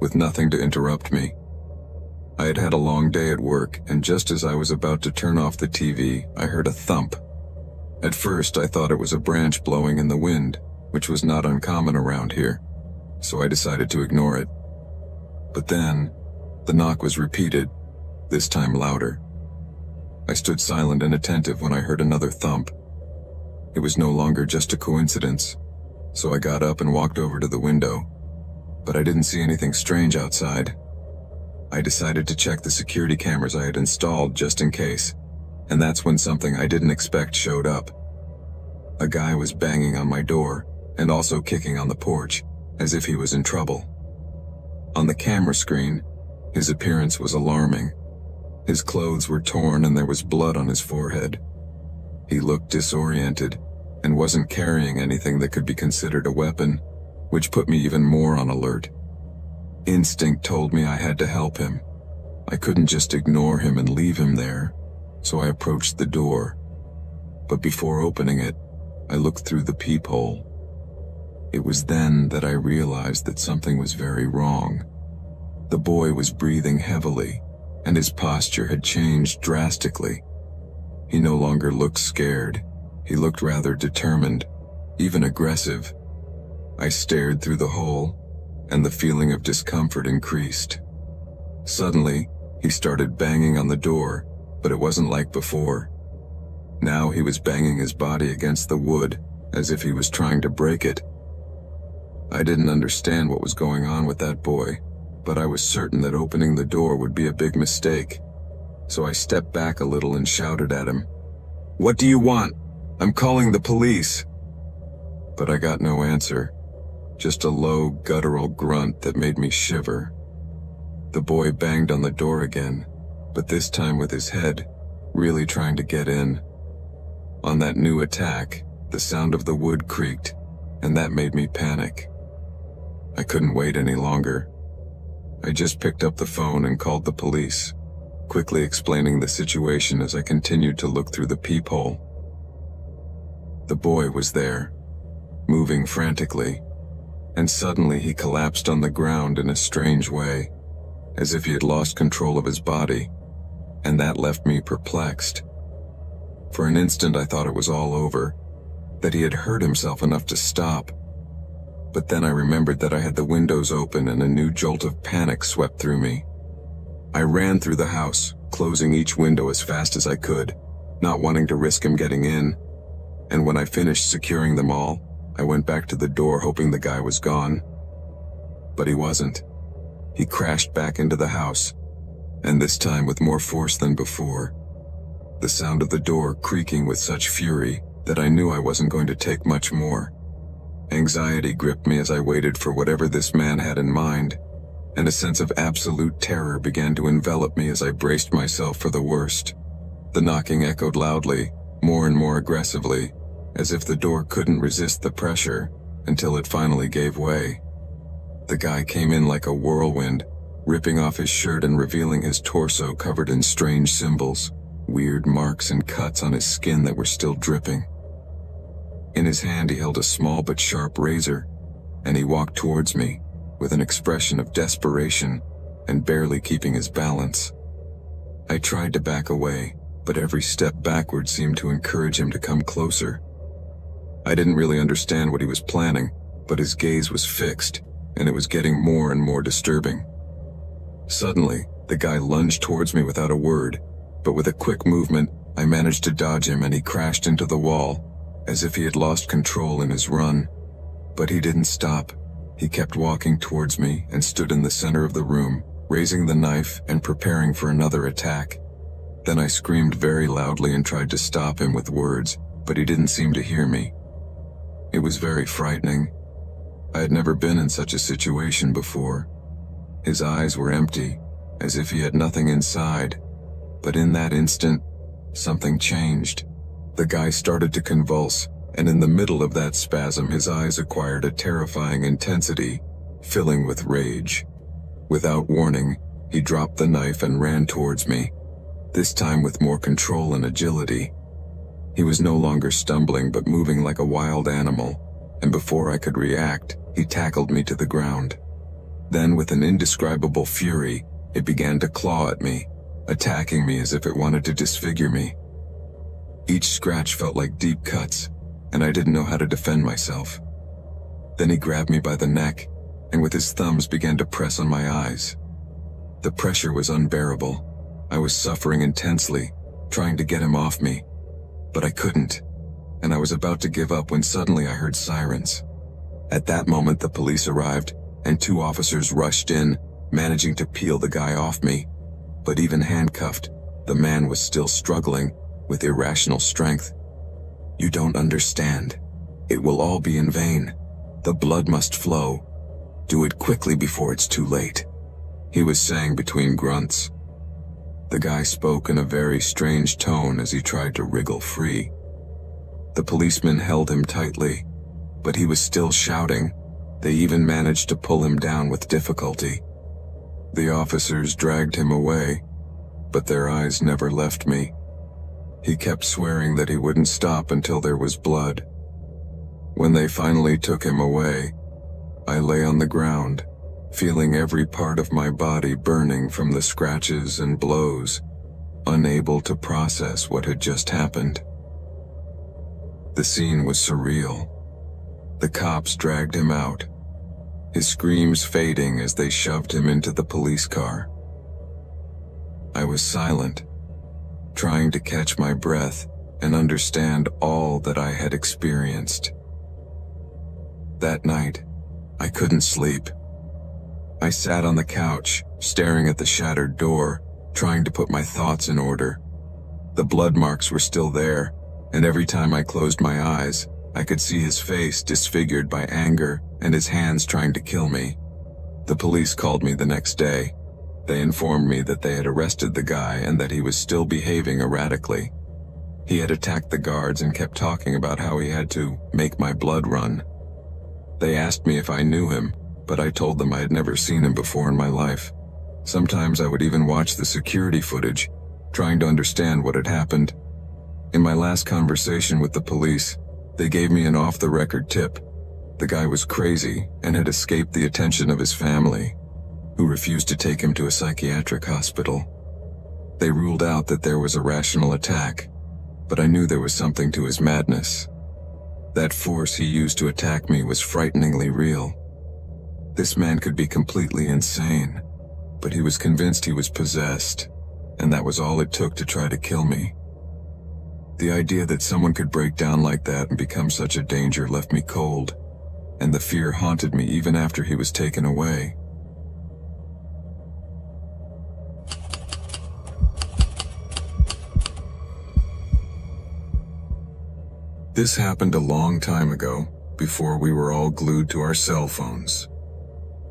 with nothing to interrupt me. I had had a long day at work, and just as I was about to turn off the TV, I heard a thump. At first, I thought it was a branch blowing in the wind, which was not uncommon around here, so I decided to ignore it. But then, the knock was repeated, this time louder. I stood silent and attentive when I heard another thump. It was no longer just a coincidence, so I got up and walked over to the window, but I didn't see anything strange outside. I decided to check the security cameras I had installed just in case, and that's when something I didn't expect showed up. A guy was banging on my door and also kicking on the porch, as if he was in trouble. On the camera screen, his appearance was alarming. His clothes were torn and there was blood on his forehead. He looked disoriented and wasn't carrying anything that could be considered a weapon, which put me even more on alert. Instinct told me I had to help him. I couldn't just ignore him and leave him there, so I approached the door. But before opening it, I looked through the peephole. It was then that I realized that something was very wrong. The boy was breathing heavily, and his posture had changed drastically. He no longer looked scared. He looked rather determined, even aggressive. I stared through the hole, and the feeling of discomfort increased. Suddenly, he started banging on the door, but it wasn't like before. Now he was banging his body against the wood, as if he was trying to break it. I didn't understand what was going on with that boy, but I was certain that opening the door would be a big mistake. So I stepped back a little and shouted at him, "What do you want? I'm calling the police." But I got no answer, just a low, guttural grunt that made me shiver. The boy banged on the door again, but this time with his head, really trying to get in. On that new attack, the sound of the wood creaked, and that made me panic. I couldn't wait any longer. I just picked up the phone and called the police, quickly explaining the situation as I continued to look through the peephole. The boy was there, moving frantically, and suddenly he collapsed on the ground in a strange way, as if he had lost control of his body, and that left me perplexed. For an instant I thought it was all over, that he had hurt himself enough to stop. But then I remembered that I had the windows open and a new jolt of panic swept through me. I ran through the house, closing each window as fast as I could, not wanting to risk him getting in. And when I finished securing them all, I went back to the door hoping the guy was gone. But he wasn't. He crashed back into the house, and this time with more force than before. The sound of the door creaking with such fury that I knew I wasn't going to take much more. Anxiety gripped me as I waited for whatever this man had in mind, and a sense of absolute terror began to envelop me as I braced myself for the worst. The knocking echoed loudly, more and more aggressively, as if the door couldn't resist the pressure, until it finally gave way. The guy came in like a whirlwind, ripping off his shirt and revealing his torso covered in strange symbols, weird marks and cuts on his skin that were still dripping. In his hand he held a small but sharp razor, and he walked towards me, with an expression of desperation, and barely keeping his balance. I tried to back away, but every step backward seemed to encourage him to come closer. I didn't really understand what he was planning, but his gaze was fixed, and it was getting more and more disturbing. Suddenly, the guy lunged towards me without a word, but with a quick movement, I managed to dodge him and he crashed into the wall, as if he had lost control in his run. But he didn't stop. He kept walking towards me and stood in the center of the room, raising the knife and preparing for another attack. Then I screamed very loudly and tried to stop him with words, but he didn't seem to hear me. It was very frightening. I had never been in such a situation before. His eyes were empty, as if he had nothing inside. But in that instant, something changed. The guy started to convulse, and in the middle of that spasm his eyes acquired a terrifying intensity, filling with rage. Without warning, he dropped the knife and ran towards me, this time with more control and agility. He was no longer stumbling but moving like a wild animal, and before I could react, he tackled me to the ground. Then with an indescribable fury, It began to claw at me, attacking me as if it wanted to disfigure me. Each scratch felt like deep cuts, and I didn't know how to defend myself. Then he grabbed me by the neck, and with his thumbs began to press on my eyes. The pressure was unbearable. I was suffering intensely, trying to get him off me, but I couldn't, and I was about to give up when suddenly I heard sirens. At that moment, the police arrived, and 2 officers rushed in, managing to peel the guy off me. But even handcuffed, the man was still struggling with irrational strength. "You don't understand. It will all be in vain. The blood must flow. Do it quickly before it's too late," he was saying between grunts. The guy spoke in a very strange tone as he tried to wriggle free. The policemen held him tightly, but he was still shouting. They even managed to pull him down with difficulty. The officers dragged him away, but their eyes never left me. He kept swearing that he wouldn't stop until there was blood. When they finally took him away, I lay on the ground, feeling every part of my body burning from the scratches and blows, unable to process what had just happened. The scene was surreal. The cops dragged him out, his screams fading as they shoved him into the police car. I was silent, trying to catch my breath and understand all that I had experienced. That night, I couldn't sleep. I sat on the couch, staring at the shattered door, trying to put my thoughts in order. The blood marks were still there, and every time I closed my eyes, I could see his face disfigured by anger and his hands trying to kill me. The police called me the next day. They informed me that they had arrested the guy and that he was still behaving erratically. He had attacked the guards and kept talking about how he had to make my blood run. They asked me if I knew him, but I told them I had never seen him before in my life. Sometimes I would even watch the security footage, trying to understand what had happened. In my last conversation with the police, they gave me an off-the-record tip. The guy was crazy and had escaped the attention of his family, who refused to take him to a psychiatric hospital. They ruled out that there was a rational attack, but I knew there was something to his madness. That force he used to attack me was frighteningly real. This man could be completely insane, but he was convinced he was possessed, and that was all it took to try to kill me. The idea that someone could break down like that and become such a danger left me cold, and the fear haunted me even after he was taken away. This happened a long time ago, before we were all glued to our cell phones.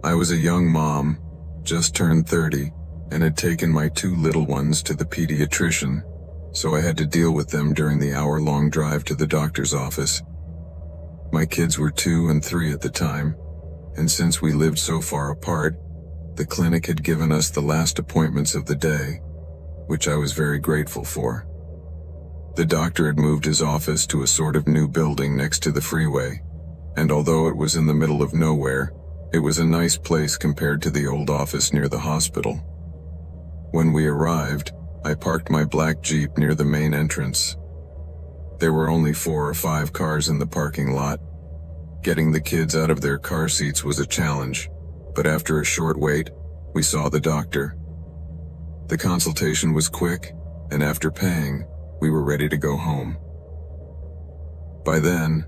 I was a young mom, just turned 30, and had taken my 2 little ones to the pediatrician, so I had to deal with them during the hour-long drive to the doctor's office. My kids were 2 and 3 at the time, and since we lived so far apart, the clinic had given us the last appointments of the day, which I was very grateful for. The doctor had moved his office to a sort of new building next to the freeway, and although it was in the middle of nowhere, it was a nice place compared to the old office near the hospital. When we arrived, I parked my black Jeep near the main entrance. There were only 4 or 5 cars in the parking lot. Getting the kids out of their car seats was a challenge, but after a short wait, we saw the doctor. The consultation was quick, and after paying, we were ready to go home. By then,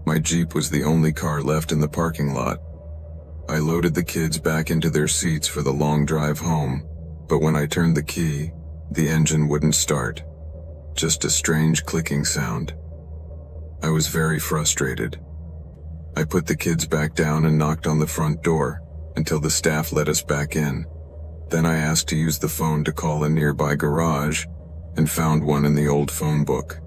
my Jeep was the only car left in the parking lot. I loaded the kids back into their seats for the long drive home, but when I turned the key, the engine wouldn't start. Just a strange clicking sound. I was very frustrated. I put the kids back down and knocked on the front door until the staff let us back in. Then I asked to use the phone to call a nearby garage and found one in the old phone book.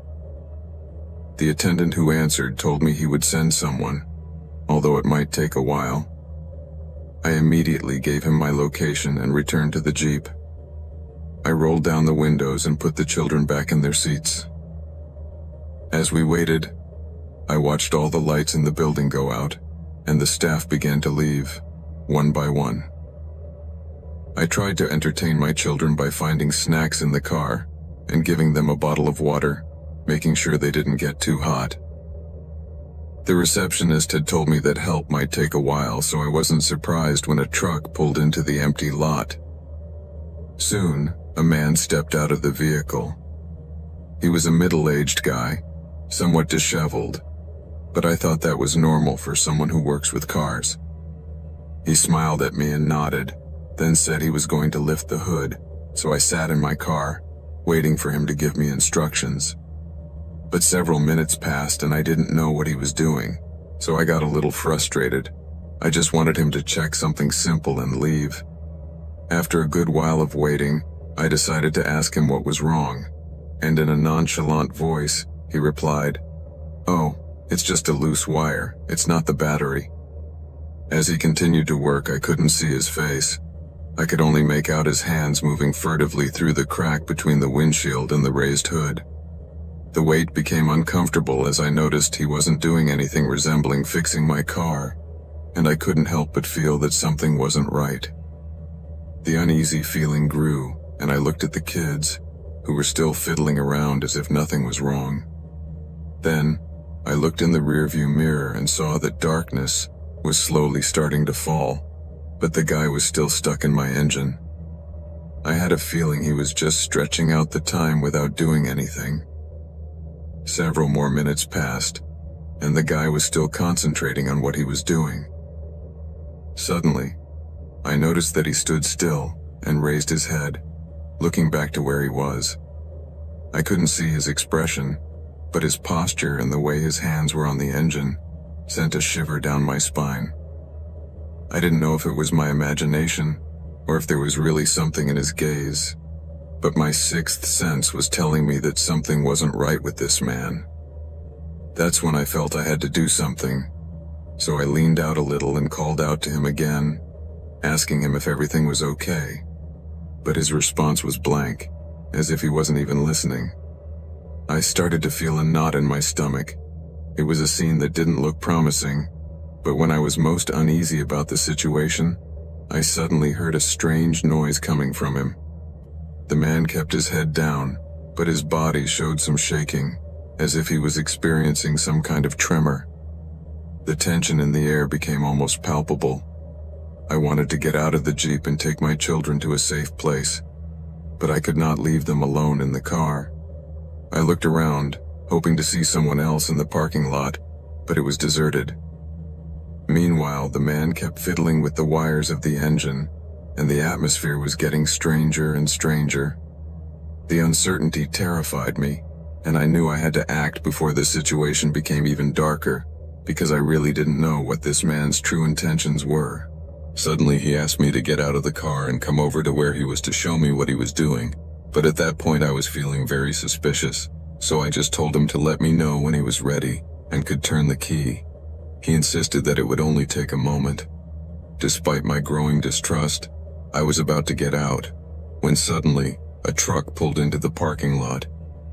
The attendant who answered told me he would send someone, although it might take a while. I immediately gave him my location and returned to the Jeep. I rolled down the windows and put the children back in their seats. As we waited, I watched all the lights in the building go out, and the staff began to leave, one by one. I tried to entertain my children by finding snacks in the car and giving them a bottle of water, making sure they didn't get too hot. The receptionist had told me that help might take a while, so I wasn't surprised when a truck pulled into the empty lot. Soon, a man stepped out of the vehicle. He was a middle-aged guy, somewhat disheveled, but I thought that was normal for someone who works with cars. He smiled at me and nodded, then said he was going to lift the hood, so I sat in my car, waiting for him to give me instructions. But several minutes passed and I didn't know what he was doing, so I got a little frustrated. I just wanted him to check something simple and leave. After a good while of waiting, I decided to ask him what was wrong, and in a nonchalant voice, he replied, "Oh, it's just a loose wire, it's not the battery." As he continued to work, I couldn't see his face. I could only make out his hands moving furtively through the crack between the windshield and the raised hood. The wait became uncomfortable as I noticed he wasn't doing anything resembling fixing my car, and I couldn't help but feel that something wasn't right. The uneasy feeling grew, and I looked at the kids, who were still fiddling around as if nothing was wrong. Then, I looked in the rearview mirror and saw that darkness was slowly starting to fall, but the guy was still stuck in my engine. I had a feeling he was just stretching out the time without doing anything. Several more minutes passed, and the guy was still concentrating on what he was doing. Suddenly, I noticed that he stood still and raised his head, looking back to where he was. I couldn't see his expression, but his posture and the way his hands were on the engine sent a shiver down my spine. I didn't know if it was my imagination or if there was really something in his gaze, but my sixth sense was telling me that something wasn't right with this man. That's when I felt I had to do something, so I leaned out a little and called out to him again, asking him if everything was okay, but his response was blank, as if he wasn't even listening. I started to feel a knot in my stomach. It was a scene that didn't look promising, but when I was most uneasy about the situation, I suddenly heard a strange noise coming from him. The man kept his head down, but his body showed some shaking, as if he was experiencing some kind of tremor. The tension in the air became almost palpable. I wanted to get out of the Jeep and take my children to a safe place, but I could not leave them alone in the car. I looked around, hoping to see someone else in the parking lot, but it was deserted. Meanwhile, the man kept fiddling with the wires of the engine, and the atmosphere was getting stranger and stranger. The uncertainty terrified me, and I knew I had to act before the situation became even darker, because I really didn't know what this man's true intentions were. Suddenly, he asked me to get out of the car and come over to where he was to show me what he was doing, but at that point I was feeling very suspicious, so I just told him to let me know when he was ready and could turn the key. He insisted that it would only take a moment. Despite my growing distrust, I was about to get out, when suddenly, a truck pulled into the parking lot,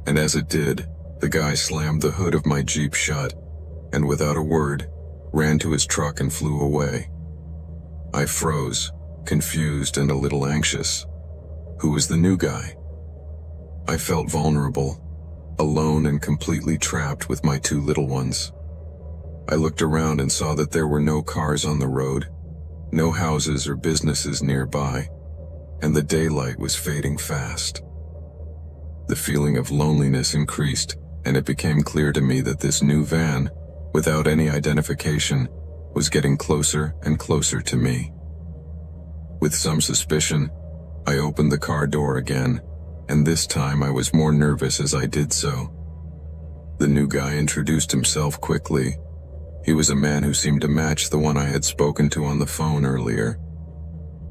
and as it did, the guy slammed the hood of my Jeep shut, and without a word, ran to his truck and flew away. I froze, confused and a little anxious. Who was the new guy? I felt vulnerable, alone and completely trapped with my two little ones. I looked around and saw that there were no cars on the road, no houses or businesses nearby, and the daylight was fading fast. The feeling of loneliness increased, and it became clear to me that this new van, without any identification, was getting closer and closer to me. With some suspicion, I opened the car door again, and this time I was more nervous as I did so. The new guy introduced himself quickly. He was a man who seemed to match the one I had spoken to on the phone earlier.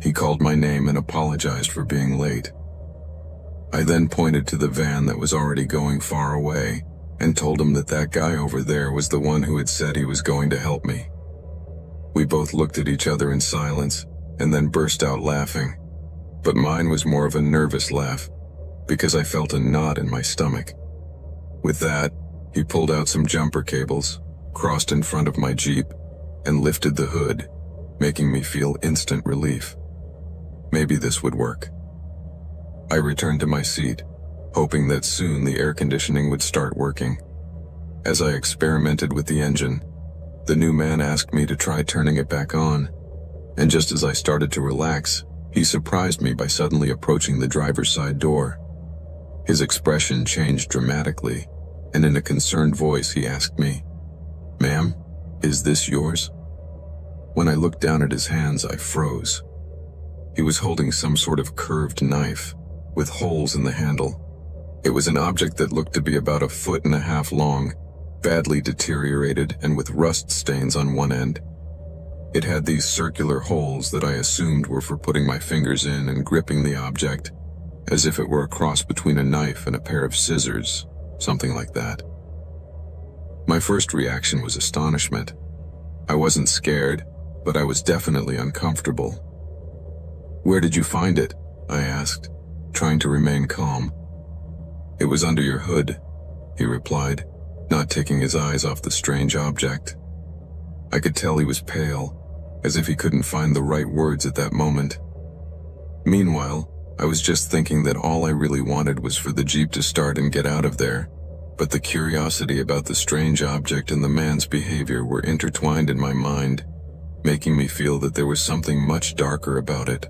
He called my name and apologized for being late. I then pointed to the van that was already going far away and told him that that guy over there was the one who had said he was going to help me. We both looked at each other in silence and then burst out laughing, but mine was more of a nervous laugh because I felt a knot in my stomach. With that, he pulled out some jumper cables, crossed in front of my Jeep, and lifted the hood, making me feel instant relief. Maybe this would work. I returned to my seat, hoping that soon the air conditioning would start working. As I experimented with the engine, the new man asked me to try turning it back on, and just as I started to relax, he surprised me by suddenly approaching the driver's side door. His expression changed dramatically, and in a concerned voice he asked me, "Ma'am, is this yours?" When I looked down at his hands, I froze. He was holding some sort of curved knife, with holes in the handle. It was an object that looked to be about 1.5 feet long, badly deteriorated and with rust stains on one end. It had these circular holes that I assumed were for putting my fingers in and gripping the object, as if it were a cross between a knife and a pair of scissors, something like that. My first reaction was astonishment. I wasn't scared, but I was definitely uncomfortable. "Where did you find it?" I asked, trying to remain calm. "It was under your hood," he replied, not taking his eyes off the strange object. I could tell he was pale, as if he couldn't find the right words at that moment. Meanwhile, I was just thinking that all I really wanted was for the Jeep to start and get out of there, but the curiosity about the strange object and the man's behavior were intertwined in my mind, making me feel that there was something much darker about it.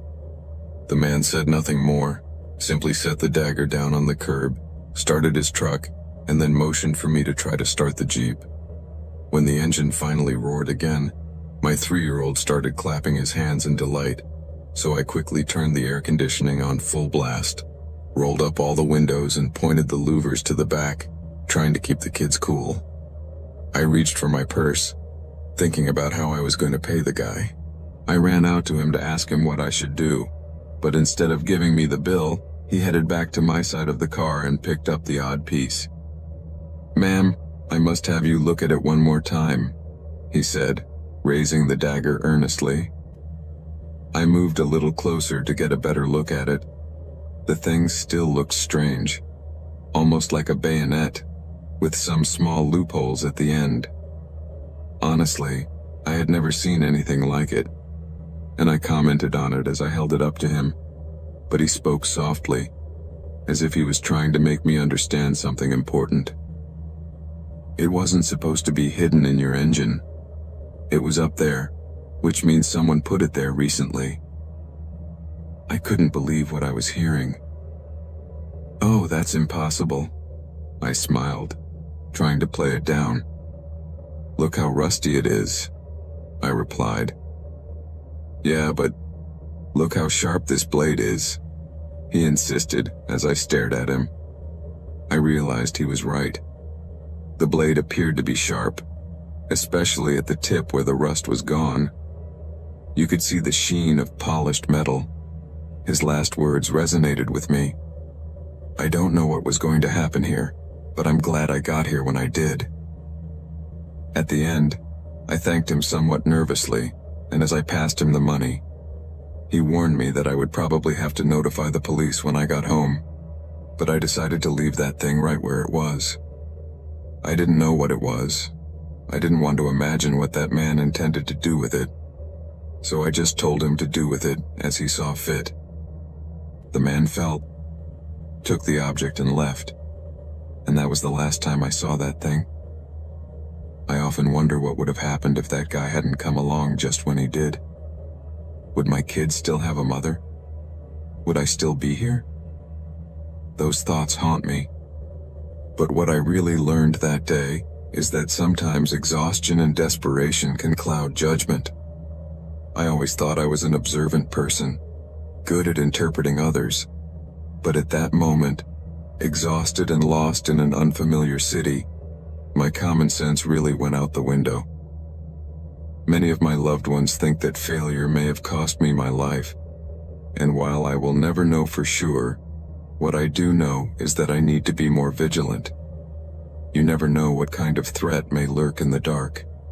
The man said nothing more, simply set the dagger down on the curb, started his truck, and then motioned for me to try to start the Jeep. When the engine finally roared again, my 3-year-old started clapping his hands in delight, so I quickly turned the air conditioning on full blast, rolled up all the windows and pointed the louvers to the back, trying to keep the kids cool. I reached for my purse, thinking about how I was going to pay the guy. I ran out to him to ask him what I should do, but instead of giving me the bill, he headed back to my side of the car and picked up the odd piece. "Ma'am, I must have you look at it one more time," he said, raising the dagger earnestly. I moved a little closer to get a better look at it. The thing still looked strange, almost like a bayonet, with some small loopholes at the end. Honestly, I had never seen anything like it, and I commented on it as I held it up to him, but he spoke softly, as if he was trying to make me understand something important. "It wasn't supposed to be hidden in your engine. It was up there, which means someone put it there recently." I couldn't believe what I was hearing. "Oh, that's impossible," I smiled, trying to play it down. "Look how rusty it is," I replied. "Yeah, but look how sharp this blade is," he insisted as I stared at him. I realized he was right. The blade appeared to be sharp, especially at the tip where the rust was gone. You could see the sheen of polished metal. His last words resonated with me. "I don't know what was going to happen here, but I'm glad I got here when I did." At the end, I thanked him somewhat nervously, and as I passed him the money, he warned me that I would probably have to notify the police when I got home, but I decided to leave that thing right where it was. I didn't know what it was. I didn't want to imagine what that man intended to do with it, so I just told him to do with it as he saw fit. The man took the object and left, and that was the last time I saw that thing. I often wonder what would have happened if that guy hadn't come along just when he did. Would my kids still have a mother? Would I still be here? Those thoughts haunt me. But what I really learned that day is that sometimes exhaustion and desperation can cloud judgment. I always thought I was an observant person, good at interpreting others, but at that moment, exhausted and lost in an unfamiliar city, my common sense really went out the window. Many of my loved ones think that failure may have cost me my life, and while I will never know for sure, what I do know is that I need to be more vigilant. You never know what kind of threat may lurk in the dark.